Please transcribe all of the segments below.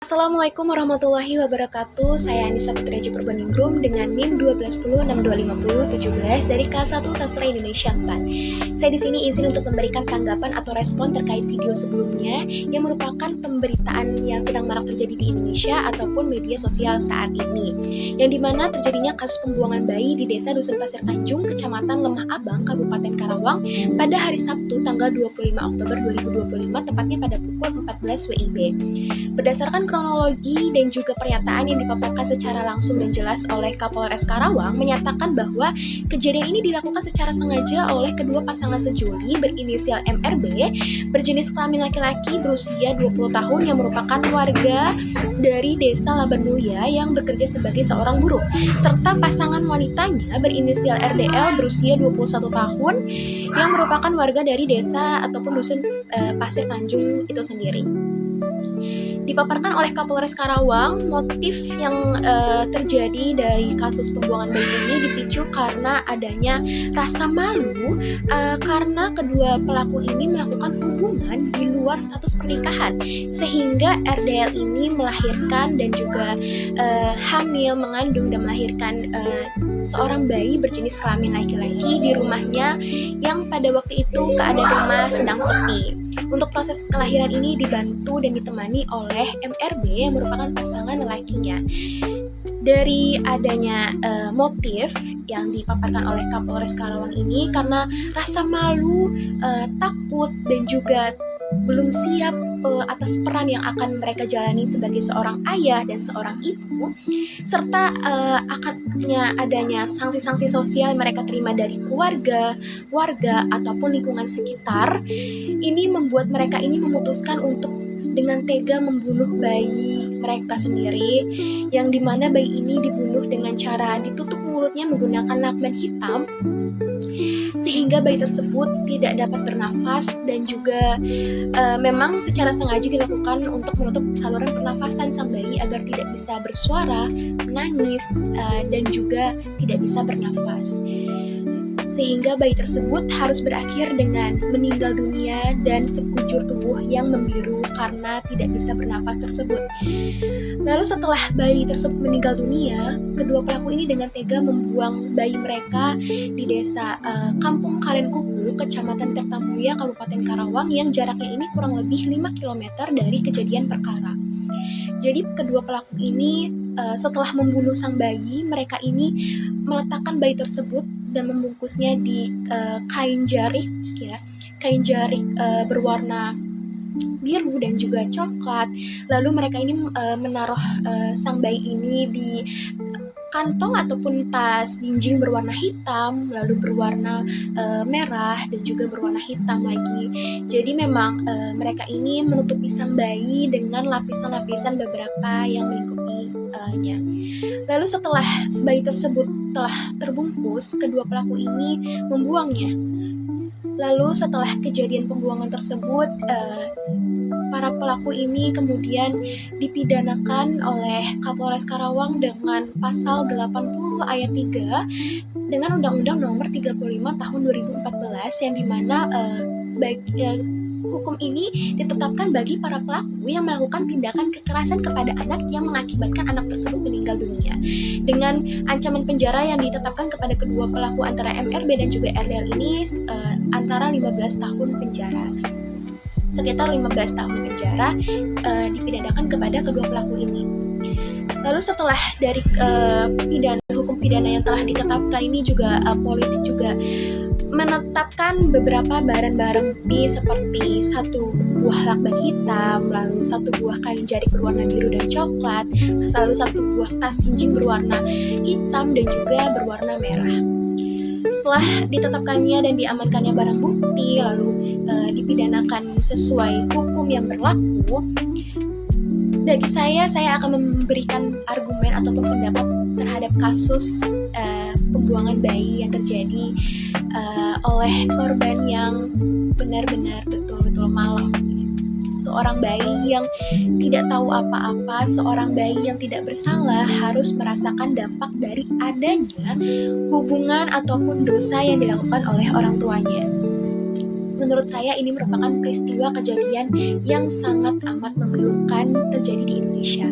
Assalamualaikum warahmatullahi wabarakatuh. Saya Anissa Fitriaji Purbaningrum dengan NIM 1210625017 dari kelas 1 Sastra Indonesia 4. Saya di sini izin untuk memberikan tanggapan atau respon terkait video sebelumnya yang merupakan pemberitaan yang sedang marak terjadi di Indonesia ataupun media sosial saat ini. Yang dimana terjadinya kasus pembuangan bayi di Desa Dusun Pasir Tanjung, Kecamatan Lemah Abang, Kabupaten Karawang pada hari Sabtu tanggal 25 Oktober 2025, tepatnya pada pukul 14 WIB. Berdasarkan kronologi dan juga pernyataan yang dipaparkan secara langsung dan jelas oleh Kapolres Karawang menyatakan bahwa kejadian ini dilakukan secara sengaja oleh kedua pasangan sejoli berinisial MRB berjenis kelamin laki-laki berusia 20 tahun yang merupakan warga dari Desa Laban Mulia yang bekerja sebagai seorang buruh, serta pasangan wanitanya berinisial RDL berusia 21 tahun yang merupakan warga dari desa ataupun dusun Pasir Tanjung itu sendiri. Dipaparkan oleh Kapolres Karawang, motif yang terjadi dari kasus pembuangan bayi ini dipicu karena adanya rasa malu karena kedua pelaku ini melakukan hubungan di luar status pernikahan, sehingga RDL ini melahirkan dan juga hamil, mengandung dan melahirkan seorang bayi berjenis kelamin laki-laki di rumahnya yang pada waktu itu keadaan rumah sedang sepi. Untuk proses kelahiran ini dibantu dan ditemani oleh MRB yang merupakan pasangan lelakinya. Dari adanya motif yang dipaparkan oleh Kapolres Karawang ini karena rasa malu, takut dan juga belum siap atas peran yang akan mereka jalani sebagai seorang ayah dan seorang ibu, serta akannya adanya sanksi-sanksi sosial yang mereka terima dari keluarga, warga ataupun lingkungan sekitar, ini membuat mereka ini memutuskan untuk dengan tega membunuh bayi mereka sendiri, yang dimana bayi ini dibunuh dengan cara ditutup mulutnya menggunakan lakban hitam sehingga bayi tersebut tidak dapat bernafas dan juga memang secara sengaja dilakukan untuk menutup saluran pernafasan sang bayi agar tidak bisa bersuara, menangis, dan juga tidak bisa bernafas. Sehingga bayi tersebut harus berakhir dengan meninggal dunia dan sekujur tubuh yang membiru karena tidak bisa bernafas tersebut. Lalu setelah bayi tersebut meninggal dunia, kedua pelaku ini dengan tega membuang bayi mereka di desa Kampung Kalenkuku, Kecamatan Tirtamuya, Kabupaten Karawang yang jaraknya ini kurang lebih 5 km dari kejadian perkara. Jadi kedua pelaku ini setelah membunuh sang bayi, mereka ini meletakkan bayi tersebut dan membungkusnya di kain jarik berwarna biru dan juga coklat. Lalu mereka ini menaruh sang bayi ini di kantong ataupun tas jinjing berwarna hitam, lalu berwarna merah dan juga berwarna hitam lagi. Jadi memang mereka ini menutupi sang bayi dengan lapisan-lapisan beberapa yang melingkupinya. Lalu setelah bayi tersebut telah terbungkus, kedua pelaku ini membuangnya. Lalu setelah kejadian pembuangan tersebut, para pelaku ini kemudian dipidanakan oleh Kapolres Karawang dengan pasal 80 ayat 3 dengan Undang-Undang Nomor 35 Tahun 2014 yang dimana hukum ini ditetapkan bagi para pelaku yang melakukan tindakan kekerasan kepada anak yang mengakibatkan anak tersebut meninggal dunia, dengan ancaman penjara yang ditetapkan kepada kedua pelaku antara MRB dan juga RDL ini antara 15 tahun penjara. Sekitar 15 tahun penjara dipidanakan kepada kedua pelaku ini. Lalu setelah dari hukum pidana yang telah ditetapkan ini juga polisi juga menetapkan beberapa barang-barang bukti seperti satu buah lakban hitam, lalu satu buah kain jarik berwarna biru dan coklat, lalu satu buah tas jinjing berwarna hitam dan juga berwarna merah. Setelah ditetapkannya dan diamankannya barang bukti, lalu dipidanakan sesuai hukum yang berlaku, bagi saya akan memberikan argumen ataupun pendapat terhadap kasus pembuangan bayi yang terjadi oleh korban yang benar-benar betul-betul malang. Seorang bayi yang tidak tahu apa-apa, seorang bayi yang tidak bersalah harus merasakan dampak dari adanya hubungan ataupun dosa yang dilakukan oleh orang tuanya. menurut saya ini merupakan peristiwa kejadian yang sangat amat memilukan terjadi di Indonesia.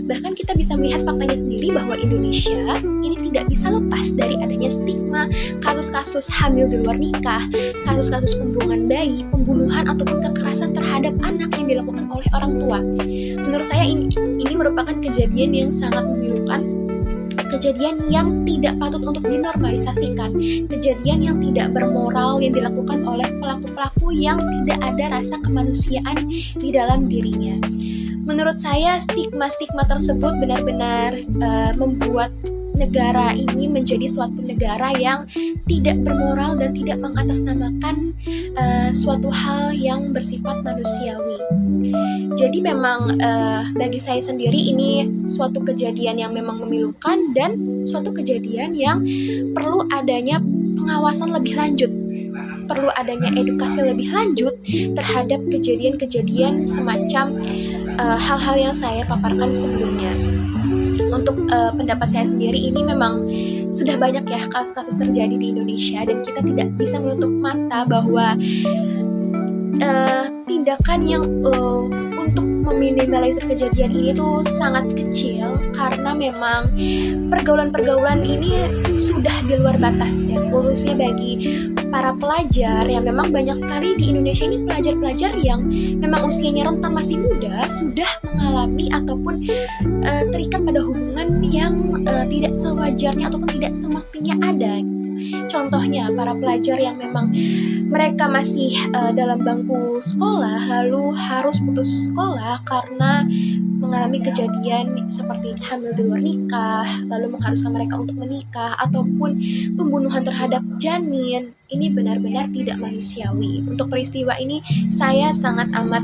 Bahkan kita bisa melihat faktanya sendiri bahwa Indonesia ini tidak bisa lepas dari adanya stigma kasus-kasus hamil di luar nikah, kasus-kasus pembuangan bayi, pembunuhan ataupun kekerasan terhadap anak yang dilakukan oleh orang tua. Menurut saya ini merupakan kejadian yang sangat memilukan, kejadian yang tidak patut untuk dinormalisasikan, kejadian yang tidak bermoral yang dilakukan oleh pelaku-pelaku yang tidak ada rasa kemanusiaan di dalam dirinya. Menurut saya stigma-stigma tersebut benar-benar membuat negara ini menjadi suatu negara yang tidak bermoral dan tidak mengatasnamakan suatu hal yang bersifat manusiawi. Jadi memang bagi saya sendiri ini suatu kejadian yang memang memilukan dan suatu kejadian yang perlu adanya pengawasan lebih lanjut, perlu adanya edukasi lebih lanjut terhadap kejadian-kejadian semacam hal-hal yang saya paparkan sebelumnya. Untuk pendapat saya sendiri ini memang sudah banyak ya kasus-kasus terjadi di Indonesia dan kita tidak bisa menutup mata bahwa tindakan yang untuk meminimalisir kejadian ini tuh sangat kecil karena memang pergaulan-pergaulan ini sudah di luar batas ya, khususnya bagi para pelajar yang memang banyak sekali di Indonesia ini pelajar-pelajar yang memang usianya rentang masih muda sudah mengalami ataupun terikat pada hubungan yang tidak sewajarnya ataupun tidak semestinya ada. Contohnya para pelajar yang memang mereka masih dalam bangku sekolah lalu harus putus sekolah karena mengalami kejadian seperti hamil di luar nikah, lalu mengharuskan mereka untuk menikah ataupun pembunuhan terhadap janin. Ini benar-benar tidak manusiawi. Untuk peristiwa ini saya sangat amat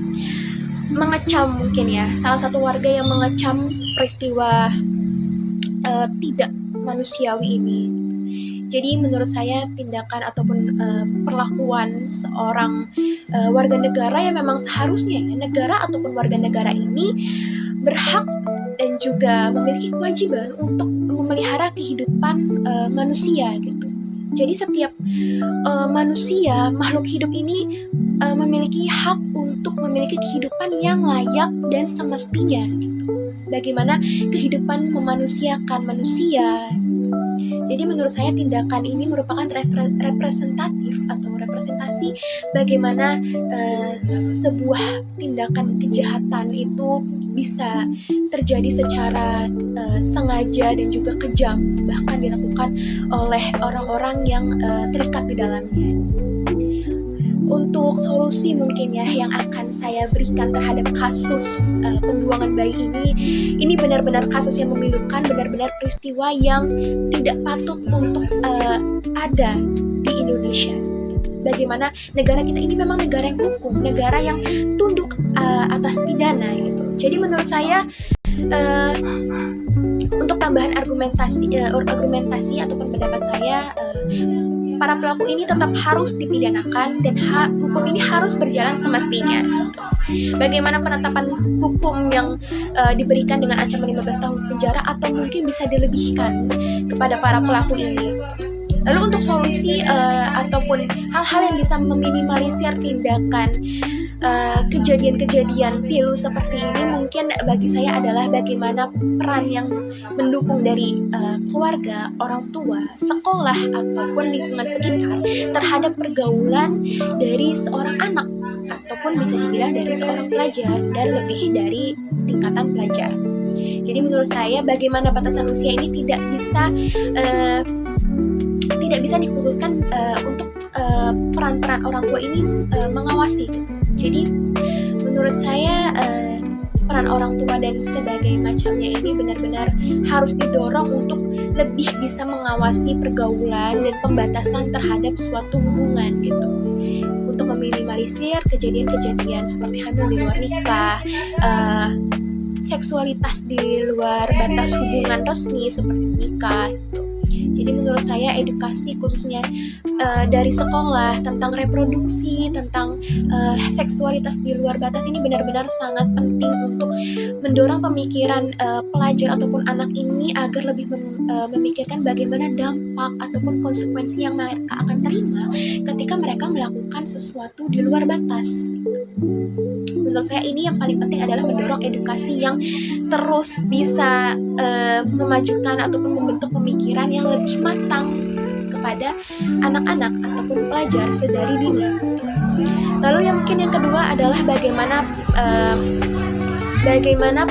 mengecam, mungkin ya, salah satu warga yang mengecam peristiwa tidak manusiawi ini. Jadi menurut saya tindakan ataupun perlakuan seorang warga negara yang memang seharusnya negara ataupun warga negara ini berhak dan juga memiliki kewajiban untuk memelihara kehidupan manusia gitu. Jadi setiap manusia, makhluk hidup ini memiliki hak untuk memiliki kehidupan yang layak dan semestinya gitu. Bagaimana kehidupan memanusiakan manusia. Jadi menurut saya tindakan ini merupakan representatif atau representasi bagaimana sebuah tindakan kejahatan itu bisa terjadi secara sengaja dan juga kejam, bahkan dilakukan oleh orang-orang yang terikat di dalamnya. Untuk solusi mungkin ya yang akan saya berikan terhadap kasus pembuangan bayi ini benar-benar kasus yang memilukan, benar-benar peristiwa yang tidak patut untuk ada di Indonesia. Bagaimana negara kita ini memang negara yang hukum, negara yang tunduk atas pidana gitu. Jadi menurut saya untuk tambahan argumentasi ataupun pendapat saya, para pelaku ini tetap harus dipidanakan dan hukum ini harus berjalan semestinya. Bagaimana penetapan hukum yang diberikan dengan ancaman 15 tahun penjara atau mungkin bisa dilebihkan kepada para pelaku ini. Lalu untuk solusi ataupun hal-hal yang bisa meminimalisir tindakan kejadian-kejadian pilu seperti ini, mungkin bagi saya adalah bagaimana peran yang mendukung dari keluarga, orang tua, sekolah ataupun lingkungan sekitar terhadap pergaulan dari seorang anak ataupun bisa dibilang dari seorang pelajar dan lebih dari tingkatan pelajar. Jadi menurut saya bagaimana batasan usia ini tidak bisa dikhususkan untuk peran-peran orang tua ini mengawasi gitu. Jadi menurut saya peran orang tua dan sebagai macamnya ini benar-benar harus didorong untuk lebih bisa mengawasi pergaulan dan pembatasan terhadap suatu hubungan gitu, untuk meminimalisir kejadian-kejadian seperti hamil di luar nikah, seksualitas di luar batas hubungan resmi seperti menikah gitu. Jadi menurut saya edukasi khususnya dari sekolah tentang reproduksi, tentang seksualitas di luar batas ini benar-benar sangat penting untuk mendorong pemikiran pelajar ataupun anak ini agar lebih memikirkan bagaimana dampak ataupun konsekuensi yang mereka akan terima ketika mereka melakukan sesuatu di luar batas. Menurut saya ini yang paling penting adalah mendorong edukasi yang terus bisa memajukan ataupun membentuk pemikiran yang lebih matang kepada anak-anak ataupun pelajar sedari dini. Lalu yang mungkin yang kedua adalah bagaimana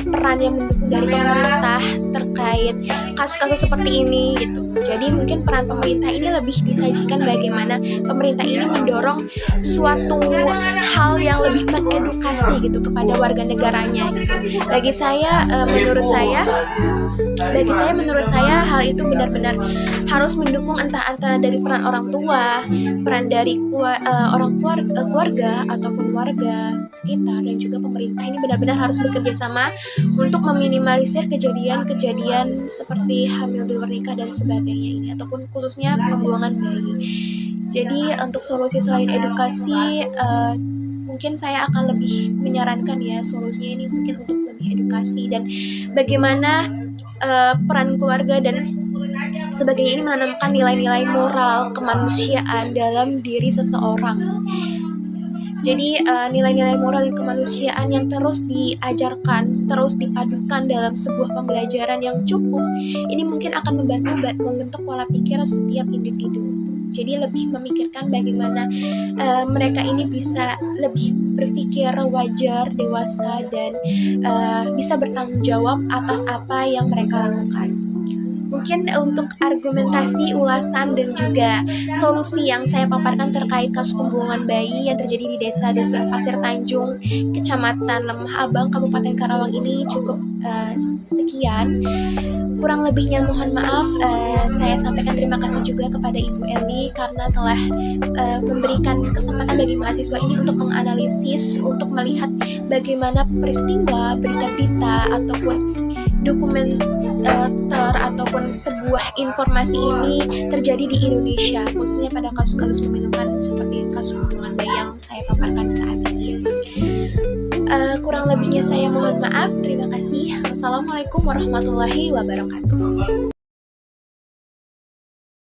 peran yang mendukung dari pemerintah terkait kasus-kasus seperti ini gitu. Jadi mungkin peran pemerintah ini lebih disajikan bagaimana pemerintah ini mendorong suatu hal yang lebih mengedukasi gitu kepada warga negaranya gitu. Menurut saya hal itu benar-benar harus mendukung entah dari peran orang tua, peran dari keluarga ataupun warga sekitar, dan juga pemerintah ini benar-benar harus bekerja sama untuk meminimalisir kejadian-kejadian seperti hamil di luar nikah dan sebagainya ini, ataupun khususnya pembuangan bayi. Jadi untuk solusi selain edukasi, mungkin saya akan lebih menyarankan ya solusinya ini mungkin untuk lebih edukasi dan bagaimana peran keluarga dan sebagainya ini menanamkan nilai-nilai moral kemanusiaan dalam diri seseorang. Jadi nilai-nilai moral dan kemanusiaan yang terus diajarkan, terus dipadukan dalam sebuah pembelajaran yang cukup, ini mungkin akan membentuk pola pikir setiap individu. Jadi lebih memikirkan bagaimana mereka ini bisa lebih berpikir wajar, dewasa, dan bisa bertanggung jawab atas apa yang mereka lakukan. Mungkin untuk argumentasi, ulasan, dan juga solusi yang saya paparkan terkait kasus pembuangan bayi yang terjadi di Desa Dusun Pasir Tanjung, Kecamatan Lemah Abang, Kabupaten Karawang ini cukup sekian. Kurang lebihnya mohon maaf. Saya sampaikan terima kasih juga kepada Ibu Eli karena telah memberikan kesempatan bagi mahasiswa ini untuk menganalisis, untuk melihat bagaimana peristiwa, berita-berita, ataupun dokumenter ataupun sebuah informasi ini terjadi di Indonesia, khususnya pada kasus-kasus memilukan seperti kasus pembuangan bayi yang saya paparkan saat ini. Kurang lebihnya saya mohon maaf. Terima kasih. Wassalamualaikum warahmatullahi wabarakatuh.